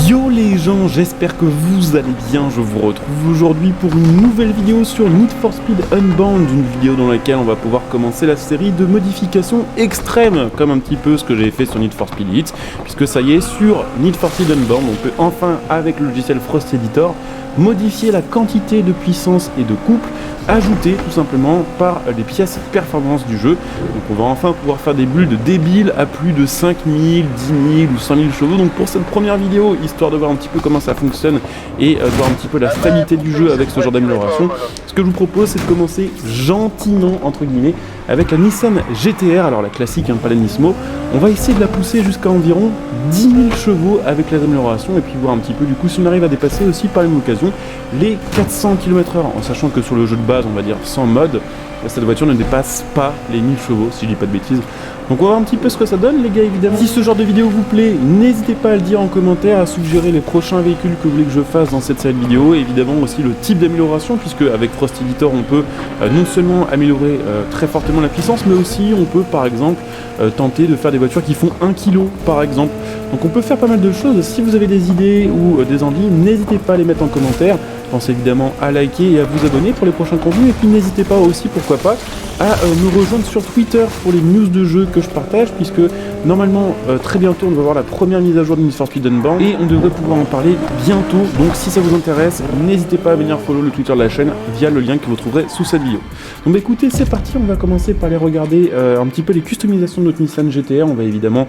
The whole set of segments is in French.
Yo les gens, j'espère que vous allez bien, je vous retrouve aujourd'hui pour une nouvelle vidéo sur Need for Speed Unbound, une vidéo dans laquelle on va pouvoir commencer la série de modifications extrêmes, comme un petit peu ce que j'ai fait sur Need for Speed Heat, puisque ça y est, sur Need for Speed Unbound, on peut enfin, avec le logiciel Frost Editor, modifier la quantité de puissance et de couple ajoutée tout simplement par les pièces performance du jeu. Donc on va enfin pouvoir faire des builds débiles à plus de 5000, 10 000 ou 100 000 chevaux. Donc pour cette première vidéo, histoire de voir un petit peu comment ça fonctionne et de voir un petit peu la stabilité du jeu avec ce genre d'amélioration, ce que je vous propose c'est de commencer gentiment entre guillemets avec la Nissan GT-R, alors la classique, pas la Nismo. On va essayer de la pousser jusqu'à environ 10 000 chevaux avec les améliorations et puis voir un petit peu du coup si on arrive à dépasser aussi par la même occasion les 400 km/h, en sachant que sur le jeu de base, on va dire sans mode, cette voiture ne dépasse pas les 1000 chevaux, si je dis pas de bêtises. Donc on va voir un petit peu ce que ça donne les gars évidemment. Si ce genre de vidéo vous plaît, n'hésitez pas à le dire en commentaire, à suggérer les prochains véhicules que vous voulez que je fasse dans cette série de vidéos, et évidemment aussi le type d'amélioration, puisque avec Frost Editor on peut non seulement améliorer très fortement la puissance, mais aussi on peut par exemple tenter de faire des voitures qui font 1 kg par exemple. Donc on peut faire pas mal de choses. Si vous avez des idées ou des envies, n'hésitez pas à les mettre en commentaire. Pensez évidemment à liker et à vous abonner pour les prochains contenus. Et puis n'hésitez pas aussi, pourquoi pas, à me rejoindre sur Twitter pour les news de jeux que je partage, puisque normalement très bientôt on va voir la première mise à jour de Need for Speed Unbound et on devrait pouvoir en parler bientôt. Donc si ça vous intéresse, n'hésitez pas à venir follow le Twitter de la chaîne via le lien que vous trouverez sous cette vidéo. Donc écoutez, c'est parti, on va commencer par aller regarder un petit peu les customisations de notre Nissan GT-R. On va évidemment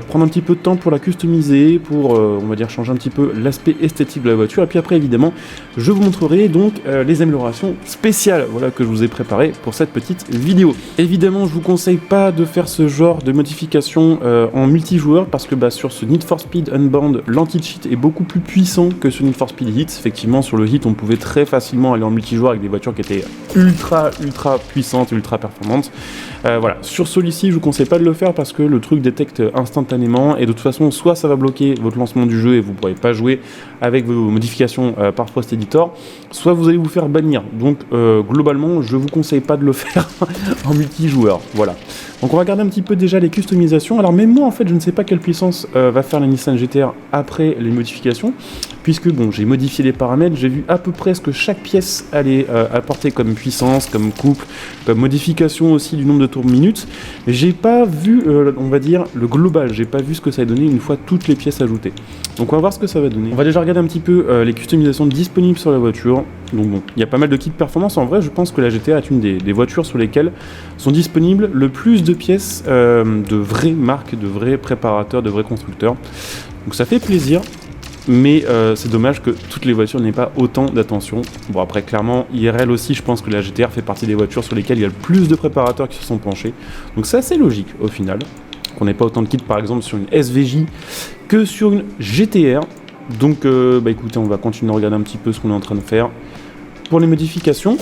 prendre un petit peu de temps pour la customiser, pour on va dire changer un petit peu l'aspect esthétique de la voiture, et puis après évidemment je vous montrerai donc les améliorations spéciales, voilà, que je vous ai préparées pour cette petite vidéo. Évidemment je vous conseille pas de faire ce genre de modification en multijoueur, parce que sur ce Need for Speed Unbound, l'anti-cheat est beaucoup plus puissant que sur Need for Speed Heat. Effectivement sur le Heat on pouvait très facilement aller en multijoueur avec des voitures qui étaient ultra puissantes, ultra performantes. Voilà, sur celui-ci je vous conseille pas de le faire parce que le truc détecte instantanément, et de toute façon soit ça va bloquer votre lancement du jeu et vous pourrez pas jouer avec vos modifications par Frost Editor, soit vous allez vous faire bannir. Donc globalement je vous conseille pas de le faire en multijoueur. Voilà. Donc on va regarder un petit peu déjà les customisations. Alors même moi en fait je ne sais pas quelle puissance va faire la Nissan GT-R après les modifications, puisque bon, j'ai modifié les paramètres, j'ai vu à peu près ce que chaque pièce allait apporter comme puissance, comme couple, comme modification aussi du nombre de tours minutes. J'ai pas vu on va dire le global, j'ai pas vu ce que ça a donné une fois toutes les pièces ajoutées. Donc on va voir ce que ça va donner. On va déjà regarder un petit peu les customisations disponibles sur la voiture. Donc bon, il y a pas mal de kits performance. En vrai je pense que la GT-R est une des voitures sur lesquelles sont disponibles le plus de pièces de vraies marques, de vrais préparateurs, de vrais constructeurs. Donc ça fait plaisir, mais c'est dommage que toutes les voitures n'aient pas autant d'attention. Bon après clairement, IRL aussi, je pense que la GT-R fait partie des voitures sur lesquelles il y a le plus de préparateurs qui se sont penchés. Donc c'est assez logique au final, qu'on n'ait pas autant de kits par exemple sur une SVJ que sur une GT-R. Donc écoutez, on va continuer à regarder un petit peu ce qu'on est en train de faire pour les modifications.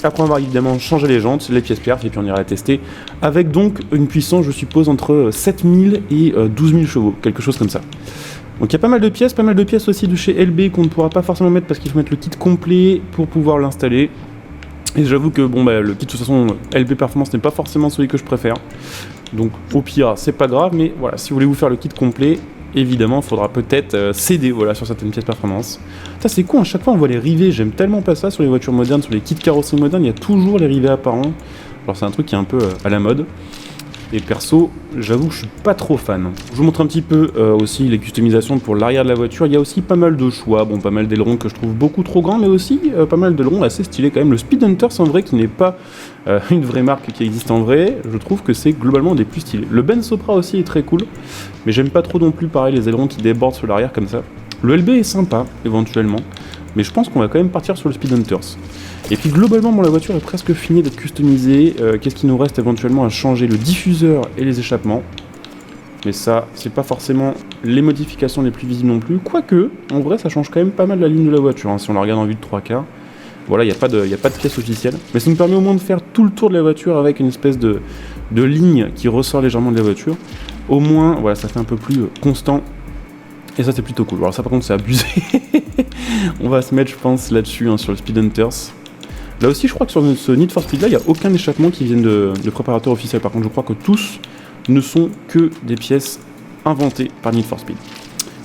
Après on va évidemment changer les jantes, les pièces perf, et puis on ira tester avec donc une puissance je suppose entre 7000 et 12 000 chevaux, quelque chose comme ça. Donc il y a pas mal de pièces aussi de chez LB qu'on ne pourra pas forcément mettre parce qu'il faut mettre le kit complet pour pouvoir l'installer. Et j'avoue que le kit de toute façon LB Performance n'est pas forcément celui que je préfère. Donc au pire c'est pas grave, mais voilà, si vous voulez vous faire le kit complet, évidemment, il faudra peut-être céder sur certaines pièces performance. Ça c'est con, à chaque fois on voit les rivets, j'aime tellement pas ça sur les voitures modernes, sur les kits carrosserie modernes, il y a toujours les rivets apparents. Alors c'est un truc qui est un peu à la mode. Et perso, j'avoue que je suis pas trop fan. Je vous montre un petit peu aussi les customisations pour l'arrière de la voiture. Il y a aussi pas mal de choix, pas mal d'ailerons que je trouve beaucoup trop grands, mais aussi pas mal d'ailerons assez stylés quand même. Le Speed Hunter, c'est en vrai qui n'est pas une vraie marque qui existe en vrai. Je trouve que c'est globalement des plus stylés. Le Ben Sopra aussi est très cool, mais j'aime pas trop non plus pareil les ailerons qui débordent sur l'arrière comme ça. Le LB est sympa éventuellement, mais je pense qu'on va quand même partir sur le Speed Hunters. Et puis globalement, la voiture est presque finie d'être customisée. Qu'est-ce qu'il nous reste éventuellement à changer? Le diffuseur et les échappements. Mais ça, c'est pas forcément les modifications les plus visibles non plus. Quoique, en vrai, ça change quand même pas mal la ligne de la voiture. Si on la regarde en vue de 3K. Voilà, il n'y a pas de pièce officielle. Mais ça nous permet au moins de faire tout le tour de la voiture avec une espèce de ligne qui ressort légèrement de la voiture. Au moins, voilà, ça fait un peu plus constant. Et ça, c'est plutôt cool. Alors ça, par contre, c'est abusé. On va se mettre, je pense, là-dessus, sur le Speed Hunters. Là aussi, je crois que sur ce Need for Speed là, il n'y a aucun échappement qui vienne de préparateur officiel. Par contre, je crois que tous ne sont que des pièces inventées par Need for Speed.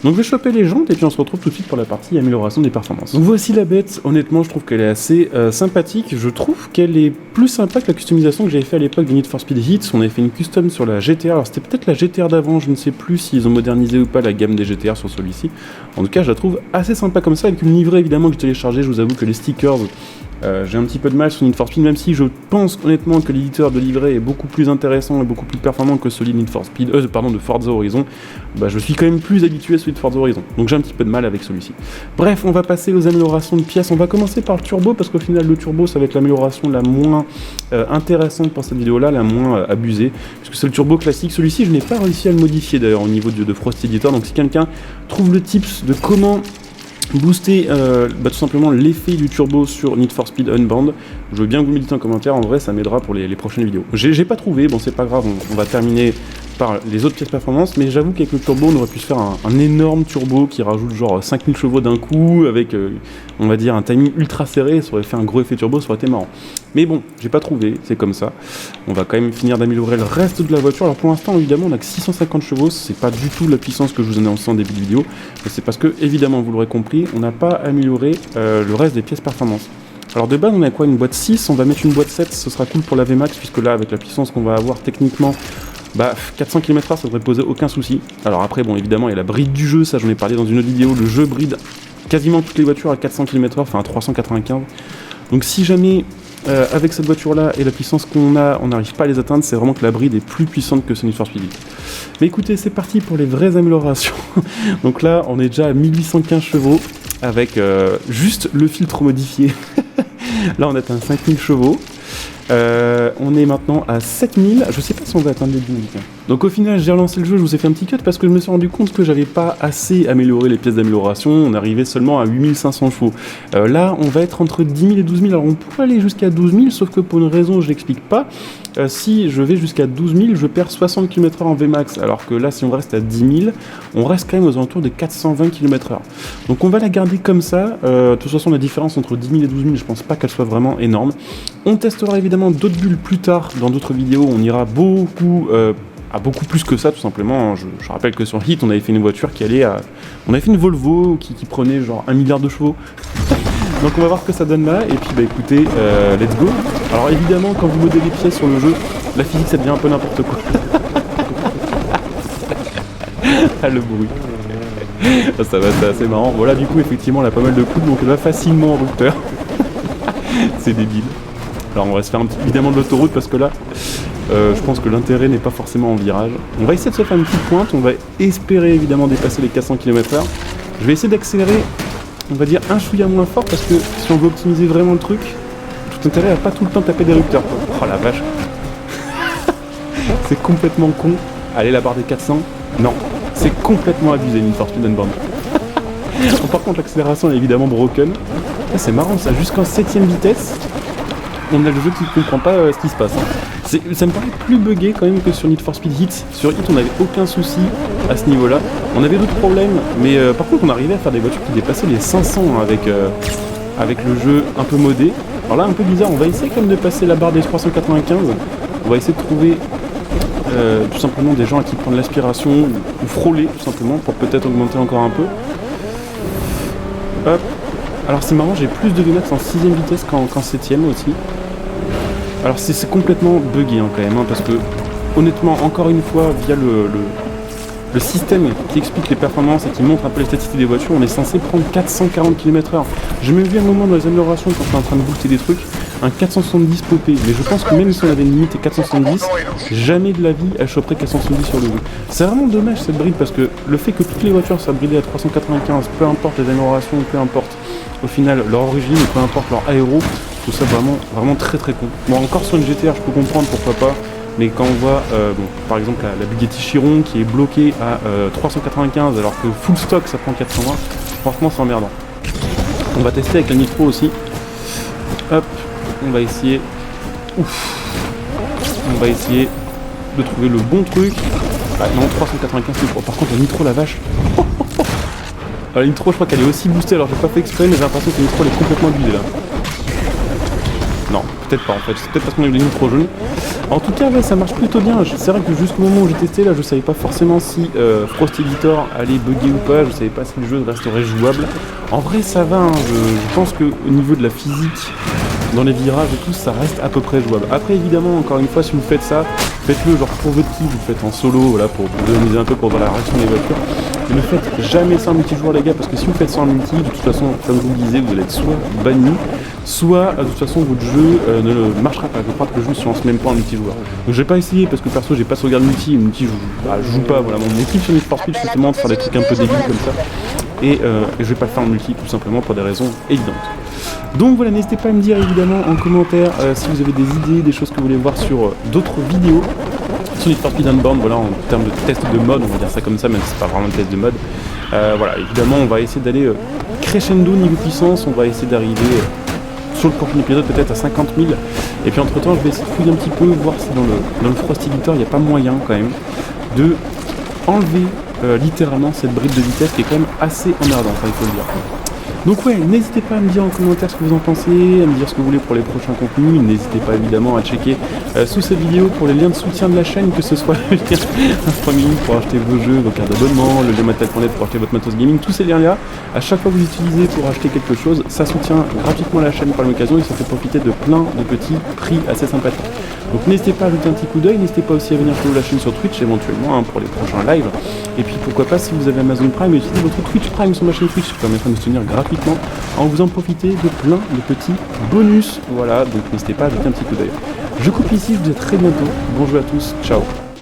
Donc je vais choper les jantes et puis on se retrouve tout de suite pour la partie amélioration des performances. Donc voici la bête, honnêtement je trouve qu'elle est assez sympathique, je trouve qu'elle est plus sympa que la customisation que j'avais fait à l'époque de Need for Speed Heat. On avait fait une custom sur la GTR, alors c'était peut-être la GTR d'avant, je ne sais plus s'ils ont modernisé ou pas la gamme des GTR sur celui-ci. En tout cas je la trouve assez sympa comme ça, avec une livrée évidemment que j'ai téléchargée. Je vous avoue que les stickers, j'ai un petit peu de mal sur Need for Speed, même si je pense honnêtement que l'éditeur de livret est beaucoup plus intéressant et beaucoup plus performant que celui de Need for Speed, de Forza Horizon. Je suis quand même plus habitué à celui de Forza Horizon, donc j'ai un petit peu de mal avec celui-ci. Bref, on va passer aux améliorations de pièces. On va commencer par le turbo, parce qu'au final le turbo ça va être l'amélioration la moins intéressante pour cette vidéo là, la moins abusée, puisque c'est le turbo classique. Celui-ci je n'ai pas réussi à le modifier d'ailleurs au niveau de Frost Editor, donc si quelqu'un trouve le tips de comment booster tout simplement l'effet du turbo sur Need for Speed Unbound, je veux bien que vous me dites en commentaire, en vrai ça m'aidera pour les prochaines vidéos. J'ai pas trouvé, bon c'est pas grave, on va terminer par les autres pièces performance, mais j'avoue qu'avec le turbo on aurait pu se faire un énorme turbo qui rajoute genre 5000 chevaux d'un coup, avec on va dire un timing ultra serré, ça aurait fait un gros effet turbo, ça aurait été marrant. Mais bon, j'ai pas trouvé, c'est comme ça. On va quand même finir d'améliorer le reste de la voiture. Alors pour l'instant évidemment on a que 650 chevaux, c'est pas du tout la puissance que je vous en ai annoncé en début de vidéo, mais c'est parce que évidemment vous l'aurez compris, on n'a pas amélioré le reste des pièces performance. Alors de base on a quoi, une boîte 6, on va mettre une boîte 7, ce sera cool pour la VMAX, puisque là avec la puissance qu'on va avoir techniquement, 400 km/h ça devrait poser aucun souci. Alors après bon évidemment il y a la bride du jeu, ça j'en ai parlé dans une autre vidéo, le jeu bride quasiment toutes les voitures à 400 km/h, enfin à 395. Donc si jamais avec cette voiture là et la puissance qu'on a, on n'arrive pas à les atteindre, c'est vraiment que la bride est plus puissante que ce Need for Speed. Mais écoutez, c'est parti pour les vraies améliorations. Donc là on est déjà à 1815 chevaux avec juste le filtre modifié. Là on atteint 5000 chevaux. On est maintenant à 7000, je sais pas si on va atteindre les 10 000. Donc au final j'ai relancé le jeu, je vous ai fait un petit cut parce que je me suis rendu compte que j'avais pas assez amélioré les pièces d'amélioration, on arrivait seulement à 8500 chevaux. Là on va être entre 10 000 et 12 000, alors on pourrait aller jusqu'à 12 000, sauf que pour une raison je l'explique pas, si je vais jusqu'à 12 000 je perds 60 km/h en Vmax, alors que là si on reste à 10 000, on reste quand même aux alentours de 420 km/h. Donc on va la garder comme ça, de toute façon la différence entre 10 000 et 12 000 je pense pas qu'elle soit vraiment énorme. On testera évidemment d'autres bulles plus tard dans d'autres vidéos, on ira beaucoup plus que ça tout simplement. Je rappelle que sur Heat on avait fait une voiture qui allait à... On avait fait une Volvo qui prenait genre 1 milliard de chevaux. Donc on va voir ce que ça donne là, et puis écoutez, let's go. Alors évidemment quand vous modez les pièces sur le jeu, la physique ça devient un peu n'importe quoi. Ah le bruit. Ça va, c'est assez marrant. Voilà, du coup effectivement elle a pas mal de coups, donc elle va facilement en rupteur. C'est débile. Alors on va se faire évidemment de l'autoroute parce que là je pense que l'intérêt n'est pas forcément en virage. On va essayer de se faire une petite pointe, on va espérer évidemment dépasser les 400 km/h. Je vais essayer d'accélérer, on va dire un chouïa moins fort, parce que si on veut optimiser vraiment le truc, tout intérêt à pas tout le temps taper des rupteurs. Oh la vache. C'est complètement con. Allez, la barre des 400, non, c'est complètement abusé Need for Speed Unbound. Par contre l'accélération est évidemment broken. C'est marrant ça, jusqu'en 7ème vitesse, on a le jeu qui ne comprend pas ce qui se passe. Ça me paraît plus buggé quand même que sur Need for Speed Heat. Sur Heat on n'avait aucun souci à ce niveau là. On avait d'autres problèmes, mais par contre on arrivait à faire des voitures qui dépassaient les 500 avec le jeu un peu modé. Alors là un peu bizarre, on va essayer quand même de passer la barre des 395. On va essayer de trouver tout simplement des gens à qui prendre l'aspiration ou frôler tout simplement pour peut-être augmenter encore un peu. Hop. Alors c'est marrant, j'ai plus de Vmax en 6ème vitesse qu'en 7ème aussi. Alors c'est complètement buggé quand même, parce que honnêtement, encore une fois, via le système qui explique les performances et qui montre un peu les statistiques des voitures, on est censé prendre 440 km/h. J'ai même vu un moment dans les améliorations quand on est en train de booster des trucs, un 470 popé, mais je pense que même si on avait une limite à 470, jamais de la vie elle choperait 470 sur le jeu. C'est vraiment dommage cette bride, parce que le fait que toutes les voitures soient bridées à 395, peu importe les améliorations, peu importe au final leur origine, et peu importe leur aéro, je trouve ça vraiment très très con. Bon, encore sur une GTR je peux comprendre pourquoi pas, mais quand on voit par exemple la Bugatti Chiron qui est bloquée à 395 alors que full stock ça prend 420, franchement c'est emmerdant. On va tester avec la Nitro aussi. Hop, on va essayer. On va essayer de trouver le bon truc. Ah non, 395 c'est trop. Par contre la Nitro, la vache. La Nitro je crois qu'elle est aussi boostée, alors j'ai pas fait exprès, mais j'ai l'impression que la Nitro elle est complètement abusée là. Non, peut-être pas en fait, c'est peut-être parce qu'on a eu les Nitro jaunes. En tout cas, ouais, ça marche plutôt bien. C'est vrai que jusqu'au moment où j'ai testé, là, je savais pas forcément si Frost Editor allait bugger ou pas, je savais pas si le jeu resterait jouable. En vrai, ça va, hein. Je pense qu'au niveau de la physique, dans les virages et tout, ça reste à peu près jouable. Après, évidemment, encore une fois, si vous faites ça, faites-le genre pour votre kiff, vous le faites en solo, voilà, pour vous amuser un peu, pour voir la réaction des voitures. Et ne faites jamais ça en multijoueur, les gars, parce que si vous faites ça en multi, de toute façon, comme je vous le disais, vous allez être soit banni, soit de toute façon votre jeu ne marchera pas. Je crois que le jeu ne se lance même pas en multijoueur. Donc j'ai pas essayé parce que perso j'ai pas sauvegarde multi, je joue pas, voilà, mon équipe sur Need for Speed justement de faire des trucs un peu débiles comme ça. Et je vais pas le faire en multi tout simplement pour des raisons évidentes. Donc voilà, n'hésitez pas à me dire évidemment en commentaire si vous avez des idées, des choses que vous voulez voir sur d'autres vidéos sur Need for Speed Unbound, voilà, en termes de test de mode, on va dire ça comme ça, même si c'est pas vraiment un test de mode. Voilà, évidemment on va essayer d'aller crescendo niveau puissance, on va essayer d'arriver sur le prochain épisode peut-être à 50 000. Et puis entre temps je vais essayer de fouiller un petit peu, voir si dans le Frost Editor il n'y a pas moyen quand même de enlever littéralement cette bride de vitesse qui est quand même assez emmerdante, il faut le dire. Donc ouais, n'hésitez pas à me dire en commentaire ce que vous en pensez, à me dire ce que vous voulez pour les prochains contenus, n'hésitez pas évidemment à checker sous cette vidéo pour les liens de soutien de la chaîne, que ce soit le lien Instagram pour acheter vos jeux, vos cartes d'abonnement, le lien Mattel.net pour acheter votre matos gaming, tous ces liens là, à chaque fois que vous utilisez pour acheter quelque chose, ça soutient gratuitement la chaîne par l'occasion et ça fait profiter de plein de petits prix assez sympathiques. Donc n'hésitez pas à jeter un petit coup d'œil, n'hésitez pas aussi à venir follow la chaîne sur Twitch éventuellement hein, pour les prochains lives. Et puis pourquoi pas si vous avez Amazon Prime, utilisez votre Twitch Prime sur ma chaîne Twitch, ça permettra de me soutenir gratuitement en vous en profiter de plein de petits bonus. Voilà, donc n'hésitez pas à jeter un petit coup d'œil. Je coupe ici, je vous dis à très bientôt. Bonjour à tous, ciao.